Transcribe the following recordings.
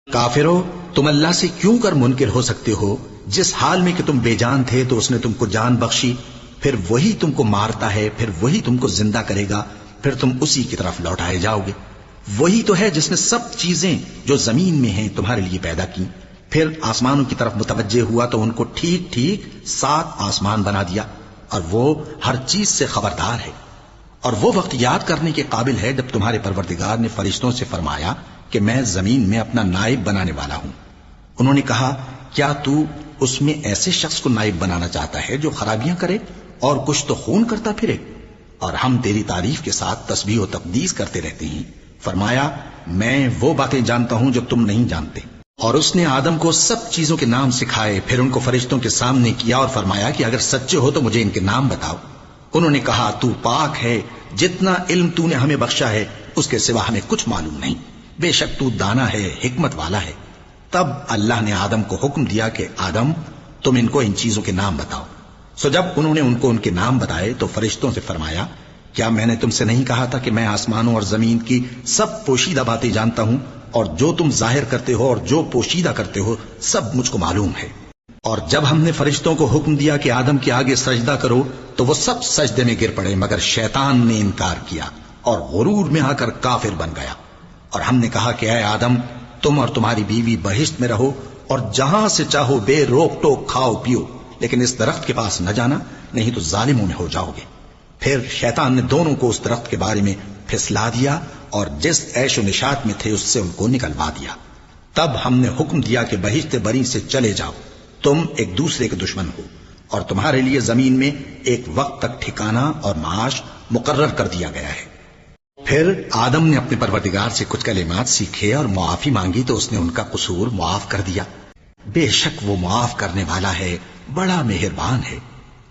کافرو، تم اللہ سے کیوں کر منکر ہو سکتے ہو؟ جس حال میں کہ تم بے جان تھے تو اس نے تم کو جان بخشی، پھر وہی تم کو مارتا ہے، پھر وہی تم کو زندہ کرے گا، پھر تم اسی کی طرف لوٹائے جاؤ گے۔ وہی تو ہے جس نے سب چیزیں جو زمین میں ہیں تمہارے لیے پیدا کی، پھر آسمانوں کی طرف متوجہ ہوا تو ان کو ٹھیک ٹھیک 7 آسمان بنا دیا، اور وہ ہر چیز سے خبردار ہے۔ اور وہ وقت یاد کرنے کے قابل ہے جب تمہارے پروردگار نے فرشتوں سے فرمایا کہ میں زمین میں اپنا نائب بنانے والا ہوں۔ انہوں نے کہا، کیا تو اس میں ایسے شخص کو نائب بنانا چاہتا ہے جو خرابیاں کرے اور کچھ تو خون کرتا پھرے؟ اور ہم تیری تعریف کے ساتھ تسبیح و تقدیس کرتے رہتے ہیں۔ فرمایا، میں وہ باتیں جانتا ہوں جو تم نہیں جانتے۔ اور اس نے آدم کو سب چیزوں کے نام سکھائے، پھر ان کو فرشتوں کے سامنے کیا اور فرمایا کہ اگر سچے ہو تو مجھے ان کے نام بتاؤ۔ انہوں نے کہا، تو پاک ہے، جتنا علم تو نے ہمیں بخشا ہے اس کے سوا ہمیں کچھ معلوم نہیں، بے شک تو دانا ہے، حکمت والا ہے۔ تب اللہ نے آدم کو حکم دیا کہ آدم، تم ان کو ان چیزوں کے نام بتاؤ۔ سو جب انہوں نے ان کو ان کے نام بتائے تو فرشتوں سے فرمایا، کیا میں نے تم سے نہیں کہا تھا کہ میں آسمانوں اور زمین کی سب پوشیدہ باتیں جانتا ہوں، اور جو تم ظاہر کرتے ہو اور جو پوشیدہ کرتے ہو سب مجھ کو معلوم ہے۔ اور جب ہم نے فرشتوں کو حکم دیا کہ آدم کے آگے سجدہ کرو تو وہ سب سجدے میں گر پڑے، مگر شیطان نے انکار کیا اور غرور میں آ کر کافر بن گیا۔ اور ہم نے کہا کہ اے آدم، تم اور تمہاری بیوی بہشت میں رہو اور جہاں سے چاہو بے روک ٹوک کھاؤ پیو، لیکن اس درخت کے پاس نہ جانا، نہیں تو ظالموں میں ہو جاؤ گے۔ پھر شیطان نے دونوں کو اس درخت کے بارے میں پھسلا دیا اور جس عیش و نشاط میں تھے اس سے ان کو نکلوا دیا۔ تب ہم نے حکم دیا کہ بہشت بری سے چلے جاؤ، تم ایک دوسرے کے دشمن ہو، اور تمہارے لیے زمین میں ایک وقت تک ٹھکانہ اور معاش مقرر کر دیا گیا ہے۔ پھر آدم نے اپنے پروردگار سے کچھ کلمات سیکھے اور معافی مانگی تو اس نے ان کا قصور معاف کر دیا۔ بے شک وہ معاف کرنے والا ہے، بڑا مہربان ہے۔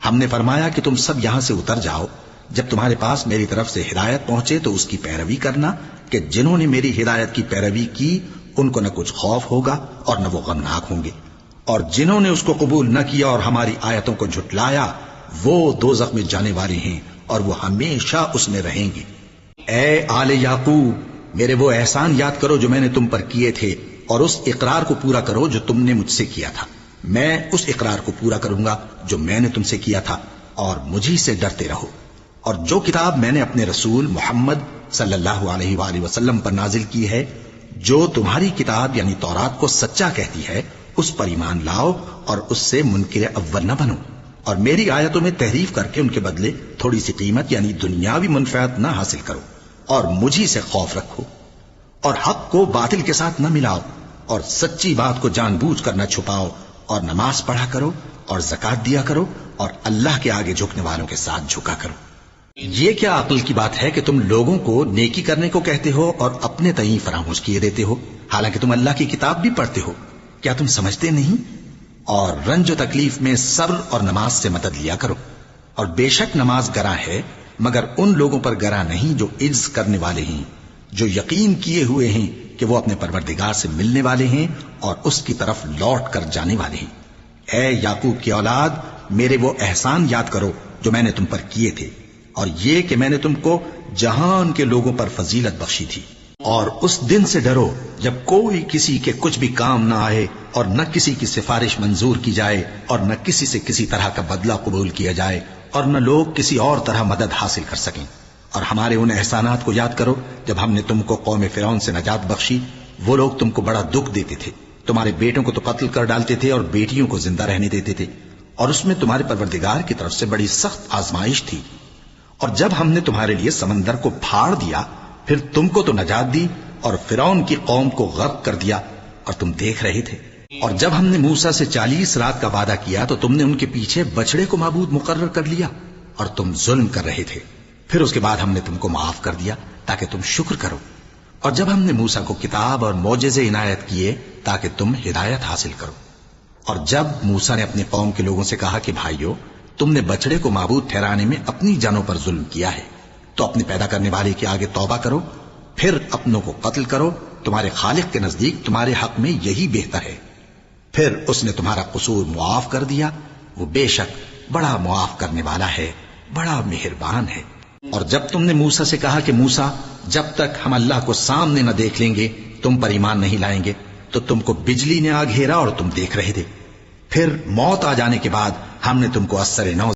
ہم نے فرمایا کہ تم سب یہاں سے اتر جاؤ، جب تمہارے پاس میری طرف سے ہدایت پہنچے تو اس کی پیروی کرنا، کہ جنہوں نے میری ہدایت کی پیروی کی ان کو نہ کچھ خوف ہوگا اور نہ وہ غمناک ہوں گے، اور جنہوں نے اس کو قبول نہ کیا اور ہماری آیتوں کو جھٹلایا وہ دوزخ میں جانے والے ہیں اور وہ ہمیشہ اس میں رہیں گے۔ اے آل یعقوب، میرے وہ احسان یاد کرو جو میں نے تم پر کیے تھے، اور اس اقرار کو پورا کرو جو تم نے مجھ سے کیا تھا۔ میں اس اقرار کو پورا کروں گا جو میں نے تم سے کیا تھا، اور مجھی سے ڈرتے رہو۔ اور جو کتاب میں نے اپنے رسول محمد صلی اللہ علیہ وآلہ وسلم پر نازل کی ہے، جو تمہاری کتاب یعنی تورات کو سچا کہتی ہے، اس پر ایمان لاؤ اور اس سے منکر اول نہ بنو، اور میری آیتوں میں تحریف کر کے ان کے بدلے تھوڑی سی قیمت یعنی دنیاوی منفعت نہ حاصل کرو، اور مجھی سے خوف رکھو، اور حق کو باطل کے ساتھ نہ ملاؤ، اور سچی بات کو جان بوجھ کر نہ چھپاؤ، اور نماز پڑھا کرو اور زکات دیا کرو، اور اللہ کے آگے جھکنے والوں کے ساتھ جھکا کرو۔ یہ کیا عقل کی بات ہے کہ تم لوگوں کو نیکی کرنے کو کہتے ہو اور اپنے تئیں فراموش کیے دیتے ہو، حالانکہ تم اللہ کی کتاب بھی پڑھتے ہو؟ کیا تم سمجھتے نہیں؟ اور رنج و تکلیف میں صبر اور نماز سے مدد لیا کرو، اور بے شک نماز گراں ہے، مگر ان لوگوں پر گراں نہیں جو عجز کرنے والے ہیں، جو یقین کیے ہوئے ہیں کہ وہ اپنے پروردگار سے ملنے والے ہیں اور اس کی طرف لوٹ کر جانے والے ہیں۔ اے یعقوب کی اولاد، میرے وہ احسان یاد کرو جو میں نے تم پر کیے تھے، اور یہ کہ میں نے تم کو جہان کے لوگوں پر فضیلت بخشی تھی۔ اور اس دن سے ڈرو جب کوئی کسی کے کچھ بھی کام نہ آئے، اور نہ کسی کی سفارش منظور کی جائے، اور نہ کسی سے کسی طرح کا بدلہ قبول کیا جائے، اور نہ لوگ کسی اور طرح مدد حاصل کر سکیں۔ اور ہمارے ان احسانات کو یاد کرو جب ہم نے تم کو قوم فرعون سے نجات بخشی۔ وہ لوگ تم کو بڑا دکھ دیتے تھے، تمہارے بیٹوں کو تو قتل کر ڈالتے تھے اور بیٹیوں کو زندہ رہنے دیتے تھے، اور اس میں تمہارے پروردگار کی طرف سے بڑی سخت آزمائش تھی۔ اور جب ہم نے تمہارے لیے سمندر کو پھاڑ دیا، پھر تم کو تو نجات دی اور فرعون کی قوم کو غرق کر دیا، اور تم دیکھ رہے تھے۔ اور جب ہم نے موسیٰ سے 40 رات کا وعدہ کیا تو تم نے ان کے پیچھے بچڑے کو معبود مقرر کر لیا، اور تم ظلم کر رہے تھے۔ پھر اس کے بعد ہم نے تم کو معاف کر دیا تاکہ تم شکر کرو۔ اور جب ہم نے موسیٰ کو کتاب اور معجزے عنایت کیے تاکہ تم ہدایت حاصل کرو۔ اور جب موسیٰ نے اپنے قوم کے لوگوں سے کہا کہ بھائیو، تم نے بچڑے کو معبود ٹھہرانے میں اپنی جانوں پر ظلم کیا ہے، تو اپنے پیدا کرنے والے کے آگے توبہ کرو، پھر اپنوں کو قتل کرو، تمہارے خالق کے نزدیک تمہارے حق میں یہی بہتر ہے۔ پھر اس نے تمہارا قصور معاف کر دیا، وہ بے شک بڑا معاف کرنے والا ہے، بڑا مہربان ہے۔ اور جب تم نے موسیٰ سے کہا کہ موسیٰ، جب تک ہم اللہ کو سامنے نہ دیکھ لیں گے تم پر ایمان نہیں لائیں گے، تو تم کو بجلی نے آ گھیرا اور تم دیکھ رہے تھے، پھر موت آ جانے کے بعد ہم نے تم کو اثر نو